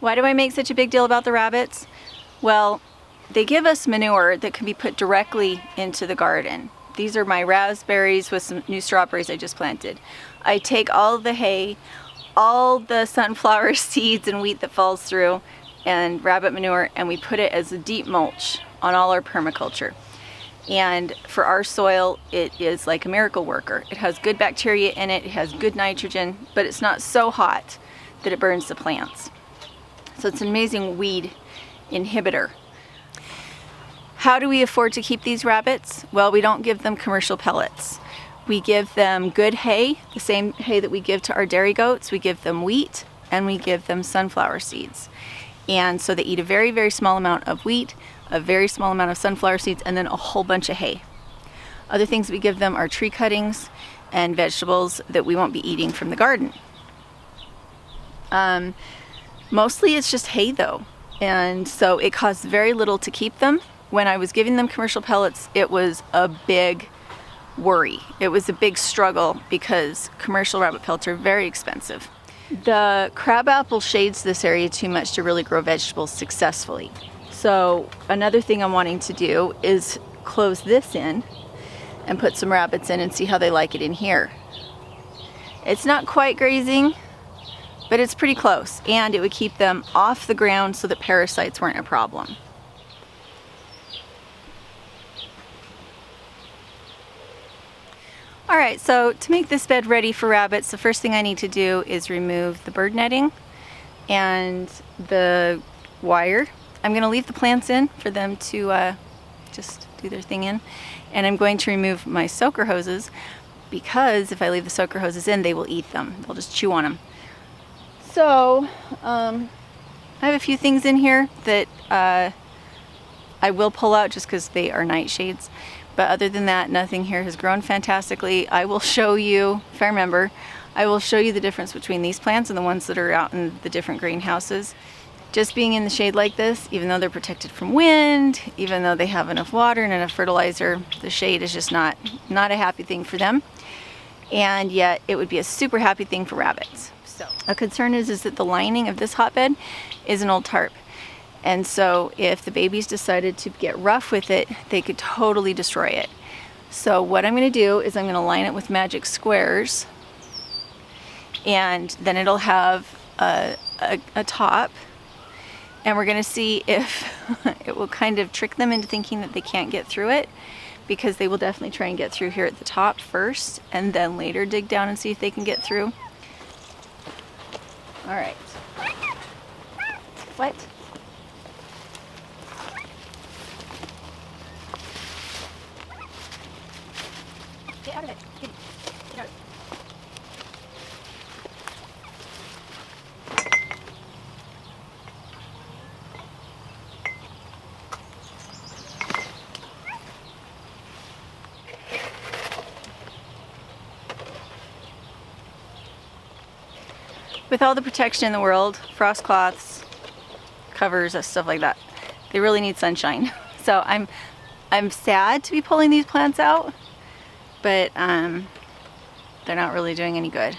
Why do I make such a big deal about the rabbits? Well, they give us manure that can be put directly into the garden. These are my raspberries with some new strawberries I just planted. I take all the hay, all the sunflower seeds and wheat that falls through, and rabbit manure, and we put it as a deep mulch on all our permaculture. And for our soil, it is like a miracle worker. It has good bacteria in it, it has good nitrogen, but it's not so hot that it burns the plants. So it's an amazing weed inhibitor. How do we afford to keep these rabbits? Well, we don't give them commercial pellets. We give them good hay, the same hay that we give to our dairy goats. We give them wheat and we give them sunflower seeds. And so they eat a very, very small amount of wheat, a very small amount of sunflower seeds, and then a whole bunch of hay. Other things we give them are tree cuttings and vegetables that we won't be eating from the garden. Mostly it's just hay though. And so it costs very little to keep them. When I was giving them commercial pellets, it was a big worry. It was a big struggle because commercial rabbit pellets are very expensive. The crabapple shades this area too much to really grow vegetables successfully. So another thing I'm wanting to do is close this in and put some rabbits in and see how they like it in here. It's not quite grazing, but it's pretty close, and it would keep them off the ground so that parasites weren't a problem. Alright, so to make this bed ready for rabbits, the first thing I need to do is remove the bird netting and the wire. I'm going to leave the plants in for them to just do their thing in, and I'm going to remove my soaker hoses because if I leave the soaker hoses in, they will eat them. They'll just chew on them. So I have a few things in here that I will pull out just because they are nightshades. But other than that, nothing here has grown fantastically. I will show you, if I remember, I will show you the difference between these plants and the ones that are out in the different greenhouses. Just being in the shade like this, even though they're protected from wind, even though they have enough water and enough fertilizer, the shade is just not a happy thing for them. And yet it would be a super happy thing for rabbits. So a concern is that the lining of this hotbed is an old tarp. And so if the babies decided to get rough with it, they could totally destroy it. So what I'm going to do is I'm going to line it with magic squares, and then it'll have a top, and we're going to see if it will kind of trick them into thinking that they can't get through it, because they will definitely try and get through here at the top first and then later dig down and see if they can get through. All right. What? Get out of it. Get out. With all the protection in the world, frost cloths, covers, stuff like that, they really need sunshine. So I'm sad to be pulling these plants out, but they're not really doing any good.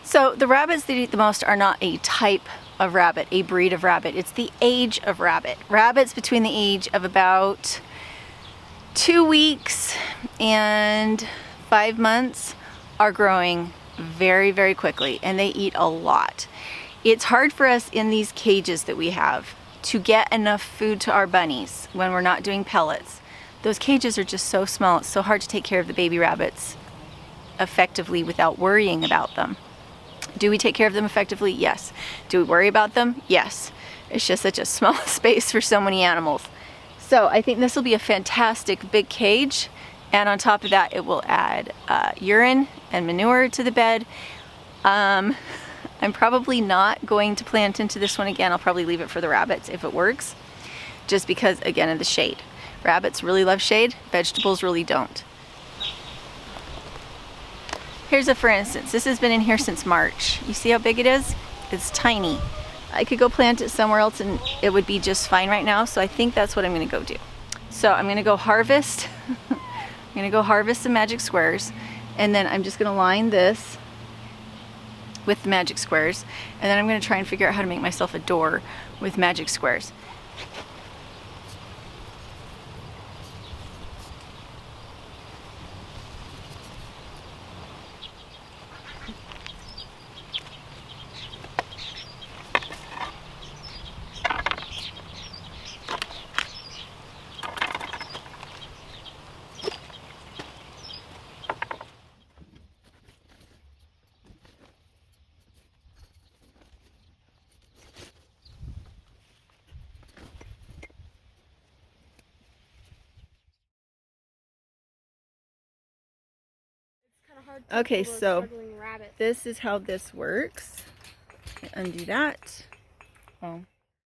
So the rabbits that eat the most are not a type of rabbit, a breed of rabbit. It's the age of rabbit. Rabbits between the age of about 2 weeks and 5 months are growing very, very quickly, and they eat a lot. It's hard for us in these cages that we have to get enough food to our bunnies when we're not doing pellets. Those cages are just so small, it's so hard to take care of the baby rabbits effectively without worrying about them. Do we take care of them effectively? Yes. Do we worry about them? Yes. It's just such a small space for so many animals. So I think this will be a fantastic big cage, and on top of that it will add urine and manure to the bed. I'm probably not going to plant into this one again. I'll probably leave it for the rabbits if it works, just because, again, of the shade. Rabbits really love shade, vegetables really don't. Here's a for instance. This has been in here since March. You see how big it is? It's tiny. I could go plant it somewhere else and it would be just fine right now, so I think that's what I'm going to go do. So I'm going to go harvest I'm going to go harvest some magic squares, and then I'm just going to line this with the magic squares, and then I'm going to try and figure out how to make myself a door with magic squares. Okay, so this is how this works. Undo that. Oh.